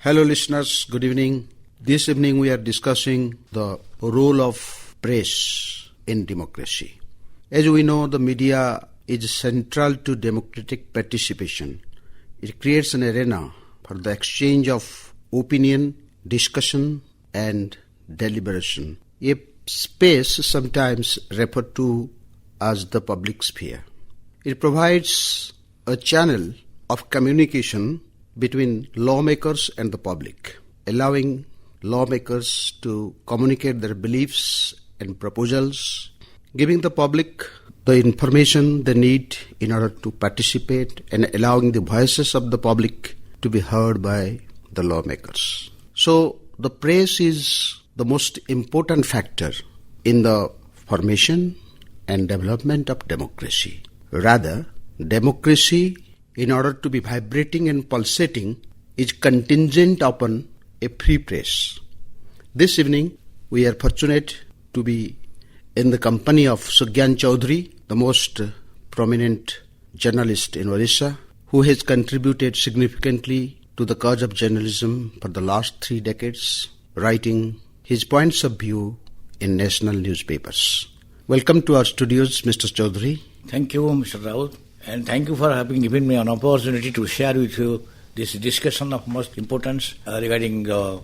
Hello listeners, good evening. This evening we are discussing the role of press in democracy. As we know, the media is central to democratic participation. It creates an arena for the exchange of opinion, discussion and deliberation. A space sometimes referred to as the public sphere. It provides a channel of communication between lawmakers and the public, allowing lawmakers to communicate their beliefs and proposals, giving the public the information they need in order to participate and allowing the voices of the public to be heard by the lawmakers. So the press is the most important factor in the formation and development of democracy. Rather, democracy, in order to be vibrating and pulsating, is contingent upon a free press. This evening, we are fortunate to be in the company of Sugyan Choudhury, the most prominent journalist in Odisha, who has contributed significantly to the cause of journalism for the last 3 decades, writing his points of view in national newspapers. Welcome to our studios, Mr. Choudhury. Thank you, Mr. Rout, and thank you for having given me an opportunity to share with you this discussion of most importance regarding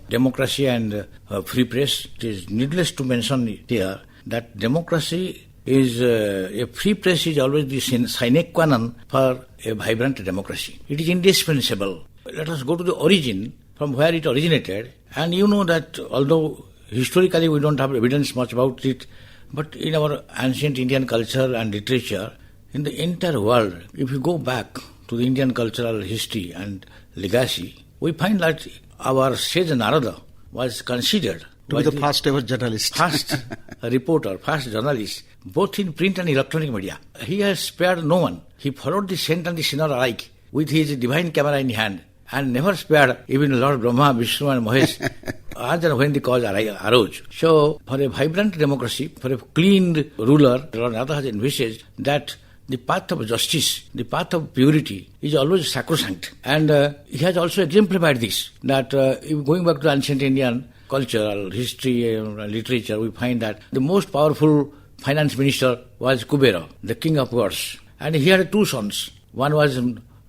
democracy and free press. It is needless to mention here that democracy is a free press is always the sine qua non for a vibrant democracy. It is indispensable. Let us go to the origin from where it originated, and you know that although historically we don't have evidence much about it, but in our ancient Indian culture and literature, in the entire world, if you go back to the Indian cultural history and legacy, we find that our sage Narada was considered to be the first ever journalist. First reporter, first journalist, both in print and electronic media. He has spared no one. He followed the saint and the sinner alike with his divine camera in hand and never spared even Lord Brahma, Vishnu and Mahesh as and when the cause arose. So, for a vibrant democracy, for a clean ruler, Lord Narada has envisaged that the path of justice, the path of purity is always sacrosanct. And he has also exemplified this, that going back to ancient Indian cultural history and literature, we find that the most powerful finance minister was Kubera, the king of gods. And he had 2 sons. One was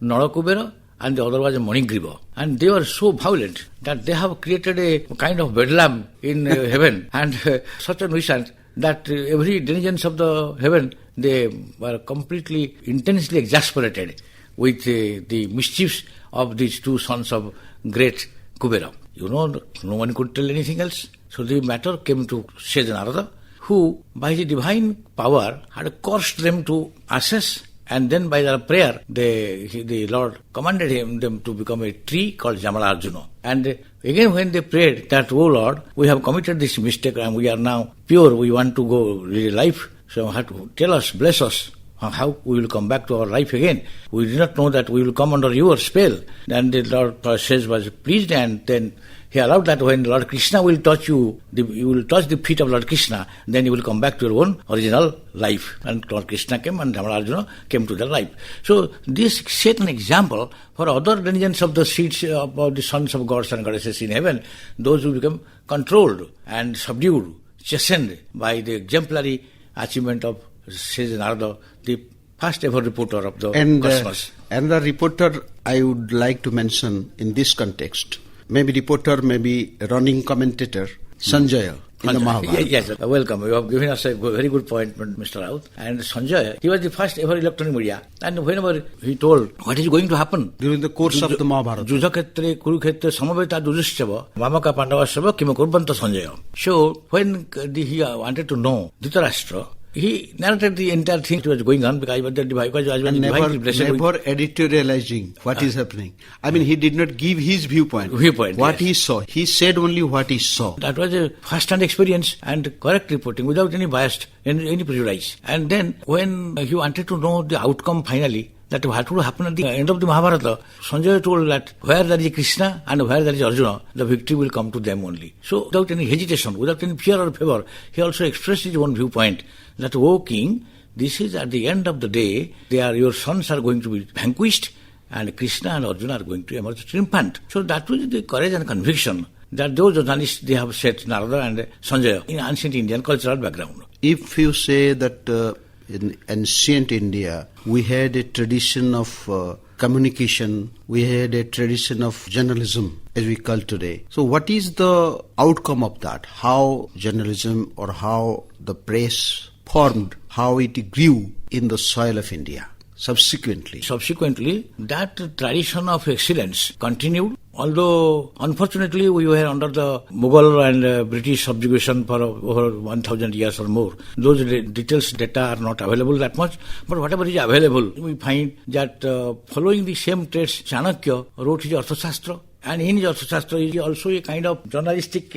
Nara Kubera and the other was Manigriva. And they were so violent that they have created a kind of bedlam in heaven and such a nuisance that every denizens of the heaven, they were completely, intensely exasperated with the mischiefs of these 2 sons of great Kubera. You know, no one could tell anything else. So the matter came to Sage Narada, who by the divine power had cursed them to ashes, and then by their prayer, the Lord commanded them to become a tree called Jamalarjuna. And again when they prayed that, "O Lord, we have committed this mistake and we are now pure, we want to go live life, so have to tell us, bless us, how we will come back to our life again. We did not know that we will come under your spell." Then the Lord Sage was pleased, and then he allowed that when Lord Krishna will touch you, you will touch the feet of Lord Krishna, then you will come back to your own original life. And Lord Krishna came and Jamalarjuna came to their life. So this set an example for other denizens of the seats of the sons of gods and goddesses in heaven, those who become controlled and subdued, chastened by the exemplary achievement of Sage Narada, the first ever reporter of the cosmos. And the reporter I would like to mention in this context, maybe reporter, maybe running commentator, Sanjaya in the Mahabharata. Yes, welcome. You have given us a very good point, Mr. Rout. And Sanjaya, he was the first ever electronic media. And whenever he told what is going to happen during the course of the Mahabharata, Judhaketre, Kurukshetra, Samaveta, Dujishchava, Mamaka Pandavasava, Kimakurbanta Sanjaya. So when he wanted to know Dhritarashtra, he narrated the entire thing that was going on because I was the divine never editorializing what is happening. I mean, he did not give his viewpoint. What he saw. He said only what he saw. That was a first-hand experience and correct reporting without any bias, any prejudice. And then when he wanted to know the outcome finally, that what would happen at the end of the Mahabharata, Sanjaya told that where there is Krishna and where there is Arjuna, the victory will come to them only. So without any hesitation, without any fear or favor, he also expressed his own viewpoint that, "O king, this is at the end of the day, your sons are going to be vanquished and Krishna and Arjuna are going to emerge triumphant. So that was the courage and conviction that those journalists, they have set Narada and Sanjaya in ancient Indian cultural background. If you say that in ancient India, we had a tradition of communication, we had a tradition of journalism, as we call today. So what is the outcome of that? How journalism or how the press formed, how it grew in the soil of India subsequently? Subsequently, that tradition of excellence continued, although unfortunately we were under the Mughal and British subjugation for over 1,000 years or more. Those details, data are not available that much, but whatever is available, we find that following the same traits, Chanakya wrote his Arthashastra, and in his Arthashastra is also a kind of journalistic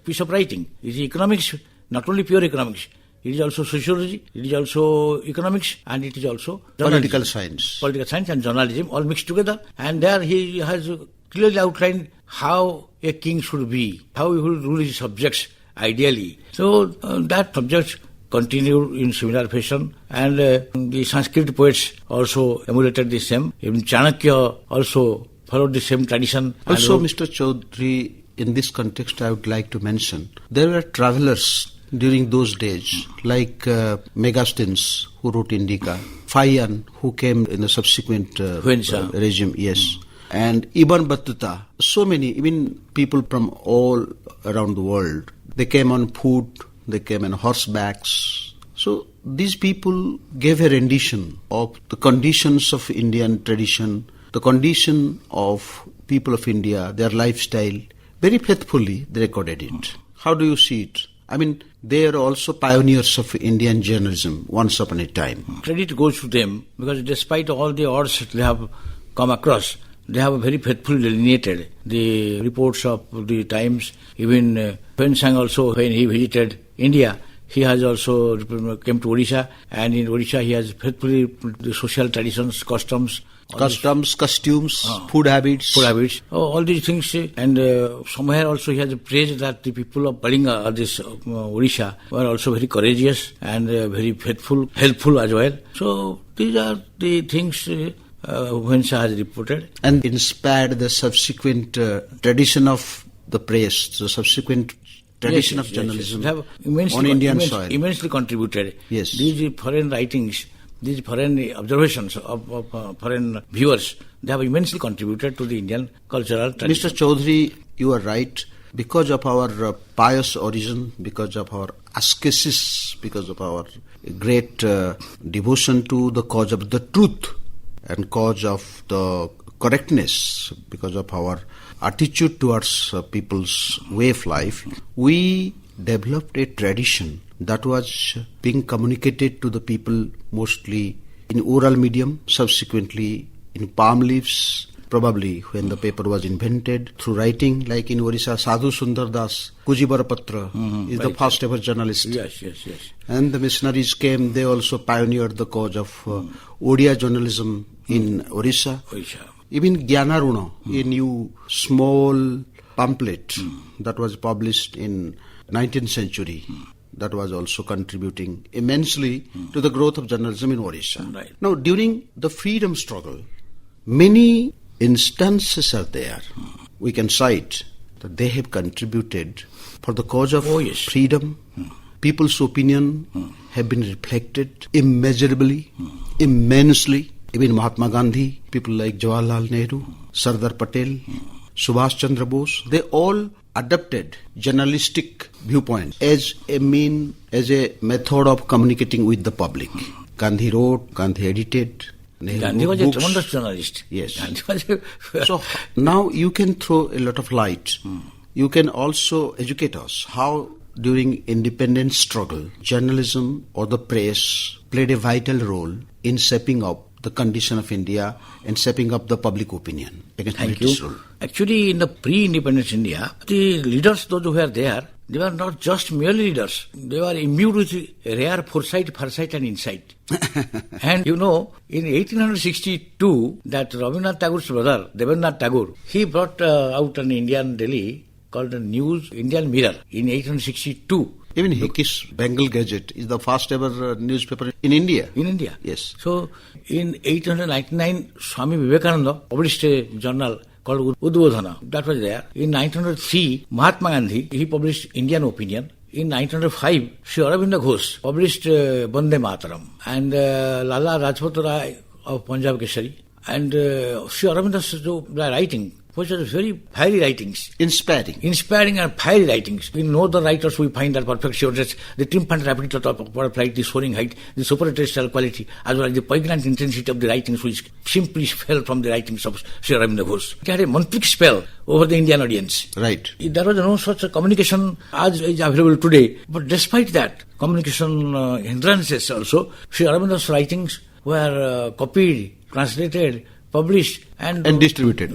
piece of writing. It is economics, not only pure economics. It is also sociology, it is also economics, and it is also political science. Political science and journalism all mixed together. And there he has clearly outlined how a king should be, how he will rule his subjects ideally. So that subject continued in similar fashion, and the Sanskrit poets also emulated the same. Even Chanakya also followed the same tradition. Also, Mr. Choudhury, in this context I would like to mention, there were travelers during those days, like Megasthenes, who wrote Indica, Fayan, who came in the subsequent regime, yes, and Ibn Battuta, so many, even people from all around the world. They came on foot, they came on horsebacks. So these people gave a rendition of the conditions of Indian tradition, the condition of people of India, their lifestyle. Very faithfully they recorded it. How do you see it? I mean, they are also pioneers of Indian journalism once upon a time. Credit goes to them, because despite all the odds they have come across, they have very faithfully delineated the reports of the times. Even Pensang also, when he visited India, he has also came to Odisha, and in Odisha he has faithfully the social traditions, costumes, costumes, food habits, all these things. And somewhere also he has praised that the people of Balinga, this Odisha, were also very courageous and very faithful, helpful as well. So these are the things Huensa has reported. And inspired the subsequent tradition of the press, the subsequent tradition of journalism on Indian soil. Immensely contributed. Yes. These foreign writings, these foreign observations of foreign viewers, they have immensely contributed to the Indian cultural tradition. Mr. Choudhury, you are right. Because of our pious origin, because of our ascesis, because of our great devotion to the cause of the truth and cause of the correctness, because of our attitude towards people's way of life, we developed a tradition that was being communicated to the people mostly in oral medium, subsequently in palm leaves, probably when the paper was invented, through writing, like in Orissa, Sadhu Sundar Das, Kujibara Patra is the first ever journalist. Yes. And the missionaries came, they also pioneered the cause of Odia journalism in Orissa. Even Gyanaruna, a new small pamphlet that was published in 19th century, that was also contributing immensely to the growth of journalism in Odisha. Right. Now, during the freedom struggle, many instances are there. We can cite that they have contributed for the cause of freedom. People's opinion have been reflected immeasurably, immensely. Even Mahatma Gandhi, people like Jawaharlal Nehru, Sardar Patel, Subhash Chandra Bose, they all adopted journalistic viewpoints as a method of communicating with the public. Gandhi wrote, Gandhi edited. Gandhi was books. A tremendous journalist. Yes. Gandhi was So now you can throw a lot of light. You can also educate us how during independence struggle, journalism or the press played a vital role in shaping up the condition of India and shaping up the public opinion against British rule. Actually, in the pre-independence India, the leaders, those who were there, they were not just merely leaders. They were imbued with rare foresight, and insight. And in 1862, that Rabindranath Tagore's brother, Devendranath Tagore, he brought out an Indian daily called the News Indian Mirror in 1862. Even Hickey's Bengal Gazette is the first ever newspaper in India. In India. Yes. So, in 1899, Swami Vivekananda published a journal called Udbodhana. That was there. In 1903, Mahatma Gandhi, he published Indian Opinion. In 1905, Sri Aurobindo Ghosh published Bande Mataram. And Lala Rajput Rai of Punjab Keshari. And Sri Aurobindo's writing, which was very fiery writings. Inspiring and fiery writings. In no other writers we find that perfect shoulders, the triumphant rapidity of upward flight, the soaring height, the superterrestrial quality, as well as the poignant intensity of the writings which simply fell from the writings of Sri Aurobindo Ghosh. It had a mantric spell over the Indian audience. Right. There was no such a communication as is available today. But despite that, communication hindrances also, Sri Aurobindo's writings were copied, translated, published and distributed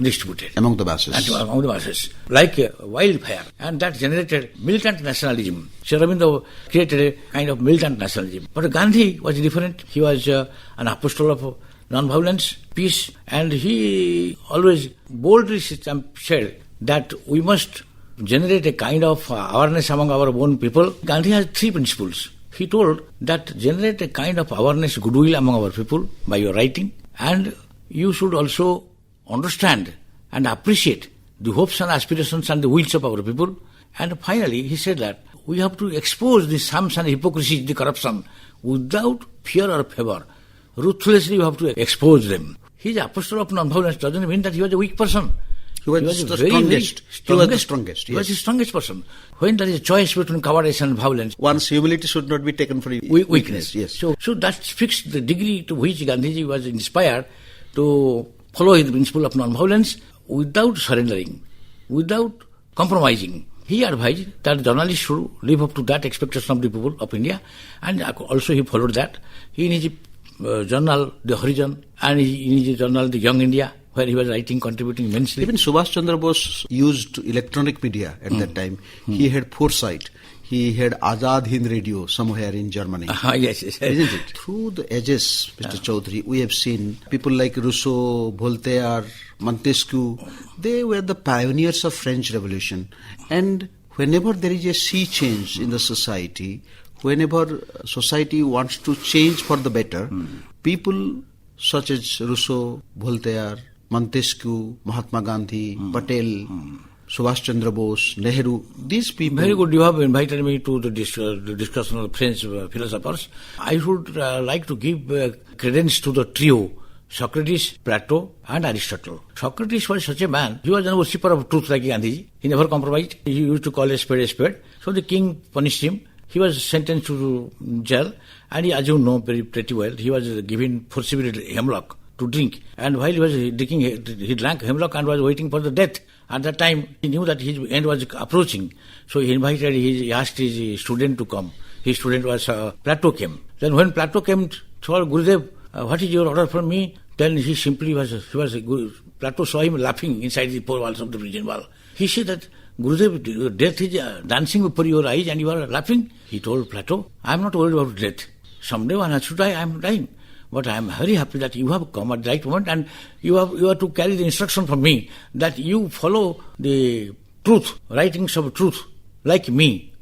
among the masses. Like wildfire. And that generated militant nationalism. Sri Aurobindo created a kind of militant nationalism. But Gandhi was different. He was an apostle of non-violence, peace, and he always boldly said that we must generate a kind of awareness among our own people. Gandhi has three principles. He told that generate a kind of awareness, goodwill among our people by your writing, and you should also understand and appreciate the hopes and aspirations and the wills of our people. And finally, he said that we have to expose the shams and hypocrisy, the corruption, without fear or favor. Ruthlessly, you have to expose them. He is the apostle of non-violence. Doesn't mean that he was a weak person. He was the strongest. He was the strongest. He was the strongest person. When there is a choice between cowardice and violence, one's humility should not be taken for weakness. Yes. So that fixed the degree to which Gandhiji was inspired to follow his principle of non-violence without surrendering, without compromising. He advised that journalists should live up to that expectation of the people of India, and also he followed that. He in his journal, The Horizon, and in his journal, The Young India, where he was writing, contributing immensely. Even Subhash Chandra Bose used electronic media at that time. He had foresight. He had Azad Hind Radio somewhere in Germany. Yes. Isn't it? Through the ages, Mr. Choudhury, we have seen people like Rousseau, Voltaire, Montesquieu. They were the pioneers of French Revolution. And whenever there is a sea change in the society, whenever society wants to change for the better, people such as Rousseau, Voltaire, Montesquieu, Mahatma Gandhi, Patel, Subhash Chandra Bose, Nehru, these people... Very good. You have invited me to the discussion of French philosophers. I would like to give credence to the trio, Socrates, Plato, and Aristotle. Socrates was such a man. He was an worshipper of truth like Gandhiji. He never compromised. He used to call a spade a spade. So the king punished him. He was sentenced to jail, and he, as you know pretty well, he was given forcibly hemlock to drink. And while he was drinking, he drank hemlock and was waiting for the death. At that time, he knew that his end was approaching. So he asked his student to come. His student was Plato came. Then when Plato came to Gurudev, what is your order from me? Then he simply Plato saw him laughing inside the four walls of the prison wall. He said that, Gurudev, death is dancing before your eyes and you are laughing. He told Plato, I am not worried about death. Someday when I should die, I am dying. But I am very happy that you have come at the right moment, and you are to carry the instruction from me that you follow the truth, writings of truth, like me.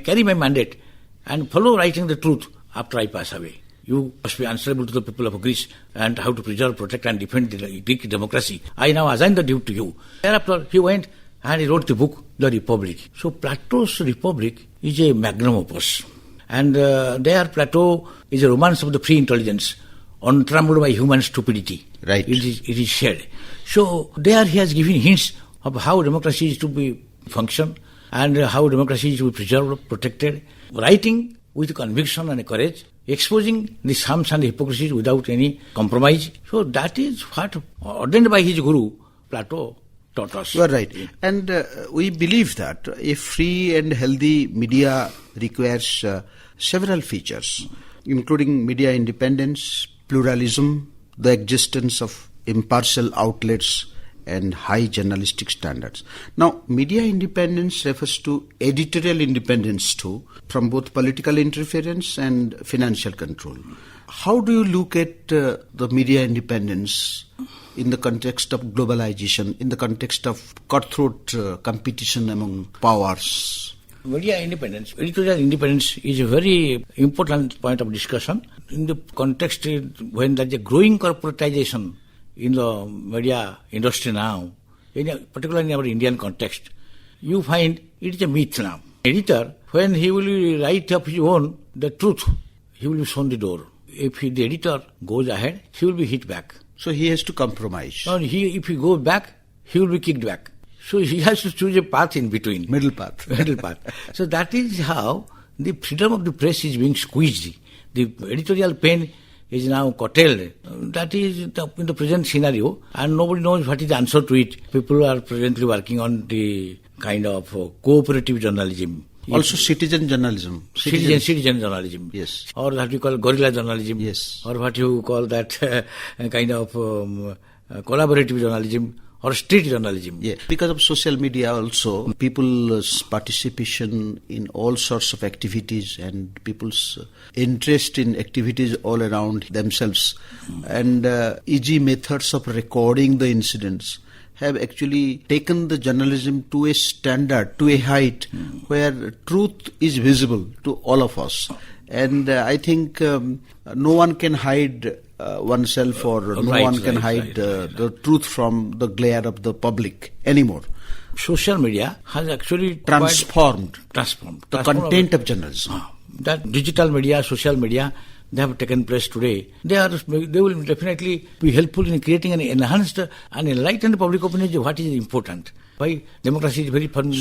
Carry my mandate and follow writing the truth after I pass away. You must be answerable to the people of Greece and how to preserve, protect and defend the Greek democracy. I now assign the duty to you. Thereafter, he went and he wrote the book, The Republic. So Plato's Republic is a magnum opus. And there Plato is a romance of the free intelligence, untrammeled by human stupidity. Right. It is shared. So there he has given hints of how democracy is to be function and how democracy is to be preserved, protected. Writing with conviction and courage, exposing the shams and the hypocrisies without any compromise. So that is what, ordained by his guru, Plato, taught us. You are right. And we believe that a free and healthy media requires several features, including media independence, pluralism, the existence of impartial outlets, and high journalistic standards. Now, media independence refers to editorial independence too, from both political interference and financial control. How do you look at the media independence in the context of globalization, in the context of cutthroat competition among powers? Media independence, editorial independence is a very important point of discussion in the context when there is a growing corporatization in the media industry now, particularly in our Indian context. You find it is a myth now. Editor, when he will write of his own the truth, he will be shown the door. If the editor goes ahead, he will be hit back. So he has to compromise. Or if he goes back, he will be kicked back. So he has to choose a path in between. Middle path. Middle path. So that is how the freedom of the press is being squeezed. The editorial pen is now curtailed. That is in the present scenario, and nobody knows what is the answer to it. People are presently working on the kind of cooperative journalism. Also citizen journalism. Citizen journalism. Yes. Or what you call guerrilla journalism. Yes. Or what you call that kind of collaborative journalism or street journalism. Yeah. Because of social media also, people's participation in all sorts of activities and people's interest in activities all around themselves and easy methods of recording the incidents have actually taken the journalism to a standard, to a height where truth is visible to all of us. And I think no one can hide oneself or no one can hide the truth from the glare of the public anymore. Social media has actually transformed the content of journalism. That digital media, social media, they have taken place today. They will definitely be helpful in creating an enhanced and enlightened public opinion of what is important. Why democracy is very fun.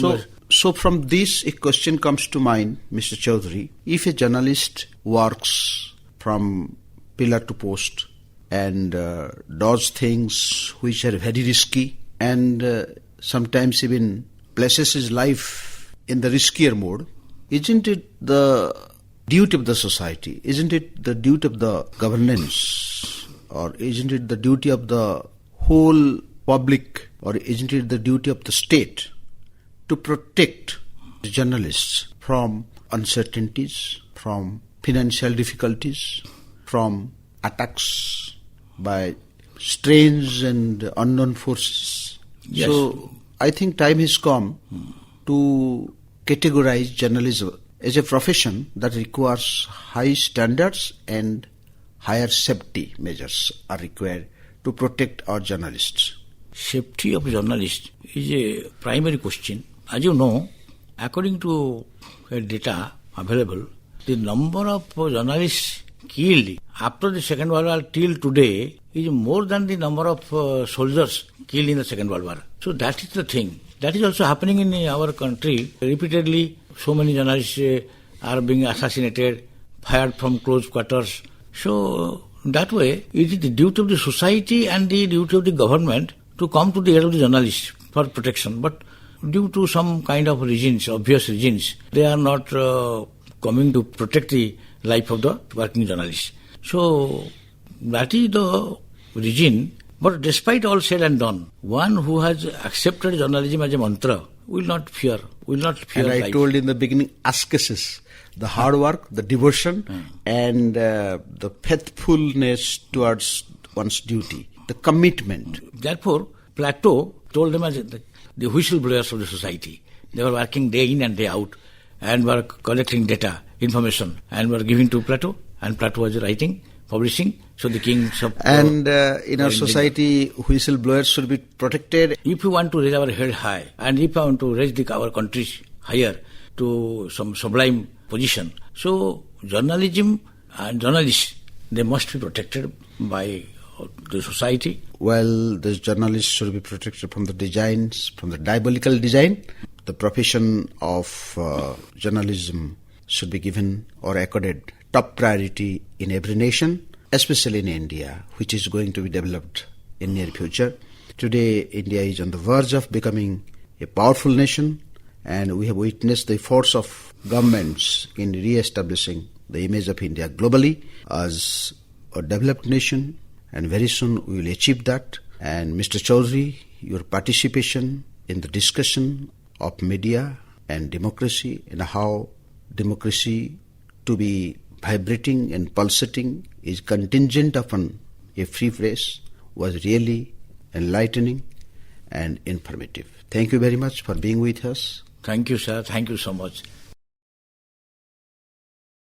So from this, a question comes to mind, Mr. Choudhury. If a journalist works from pillar to post and does things which are very risky and sometimes even places his life in the riskier mode, isn't it the duty of the society, isn't it the duty of the governance, or isn't it the duty of the whole public, or isn't it the duty of the state to protect the journalists from uncertainties, from financial difficulties, from attacks by strange and unknown forces? Yes. So I think time has come to categorize journalism as a profession that requires high standards and higher safety measures are required to protect our journalists. Safety of journalists is a primary question. As you know, according to data available, the number of journalists killed after the Second World War till today is more than the number of soldiers killed in the Second World War. So that is the thing. That is also happening in our country. Repeatedly, so many journalists are being assassinated, fired from close quarters. So that way, it is the duty of the society and the duty of the government to come to the aid of the journalists for protection. But due to some kind of reasons, obvious reasons, they are not coming to protect the life of the working journalists. So that is the reason. But despite all said and done, one who has accepted journalism as a mantra will not fear and I life. told in the beginning, ascesis, the hard work, the devotion, and the faithfulness towards one's duty, the commitment. Therefore, Plato told them as the whistleblowers of the society. They were working day in and day out and were collecting data, information, and were giving to Plato, and Plato was writing, publishing. So the kings of and in our society, whistleblowers should be protected. If you want to raise our head high, and if you want to raise our country higher to some sublime position, so journalism and journalists, they must be protected by the society. Well, the journalists should be protected from the designs, from the diabolical design. The profession of journalism should be given or accorded top priority in every nation, especially in India, which is going to be developed in near future. Today, India is on the verge of becoming a powerful nation, and we have witnessed the efforts of governments in re-establishing the image of India globally as a developed nation, and very soon we will achieve that. And Mr. Choudhury, your participation in the discussion of media and democracy and how democracy to be vibrating and pulsating is contingent upon a free press was really enlightening and informative. Thank you very much for being with us. Thank you, sir. Thank you so much.